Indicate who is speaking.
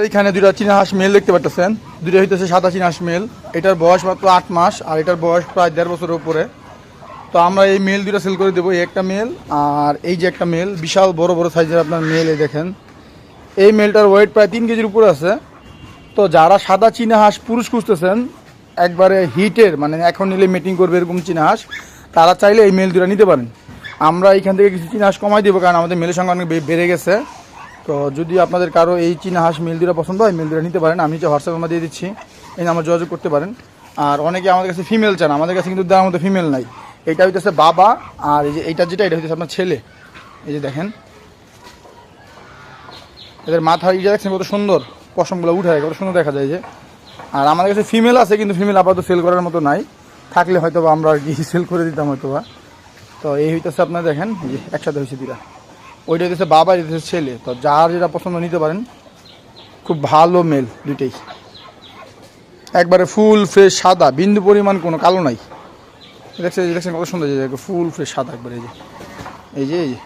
Speaker 1: এইখানে দুইটা চীনা হাঁস মেল দেখতে পাচ্ছেন, দুইটা হইতেছে সাদা চীনা হাঁস মেল। এটার বয়স মাত্র 8 মাস আর এটার বয়স প্রায় 1.5 বছরের উপরে। তো আমরা এই মেল দুইটা সেল করে দেবো, এই একটা মেল আর এই যে একটা মেল, বিশাল বড় বড় সাইজের আপনার মেল। এই দেখেন এই মেলটার ওয়েট প্রায় 3 কেজির উপরে আছে। তো যারা সাদা চীনা হাঁস পুরুষ খুঁজতেছেন একবারে হিটের, মানে এখন নিলে মিটিং করবে এরকম চীনা হাঁস, তারা চাইলে এই মেল দুটা নিতে পারেন। আমরা এইখান থেকে কিছু চীনা হাঁস কমাই দেবো, কারণ আমাদের মেলের সংখ্যা অনেক বেড়ে গেছে। তো যদি আপনাদের কারো এই চীনা হাঁস মেল দুটা পছন্দ হয়, মেল দুটা নিতে পারেন। আমি যে হোয়াটসঅ্যাপ নাম্বার দিয়ে দিচ্ছি, এই নাম্বার যোগাযোগ করতে পারেন। আর অনেকে আমাদের কাছে ফিমেল চান, আমাদের কাছে কিন্তু দেওয়ার মতো ফিমেল নাই। এটা হইতেছে বাবা, আর এই যে এইটা যেটা, এটা হইতেছে আপনার ছেলে। এই যে দেখেন এদের মাথা ইয়ে দেখছেন কত সুন্দর, পশমগুলো উঠে কত সুন্দর দেখা যায় যে। আর আমাদের কাছে ফিমেল আছে, কিন্তু ফিমেল আপাতত সেল করার মতো নাই, থাকলে হয়তো আমরা আর কি সেল করে দিতাম হয়তো বা। তো এই হইতেছে আপনার দেখেন যে একসাথে হয়েছে দুটা, ওইটা হইতেছে বাবা, এটা হচ্ছে ছেলে। তো যার যেটা পছন্দ নিতে পারেন, খুব ভালো মেল দুইটাই, একবারে ফুল ফ্রেশ সাদা, বিন্দু পরিমাণ কোনো কালো নাই। দেখছেন কত সুন্দর, ফুল ফ্রেশ সাদা একবারে। এই যে এই যে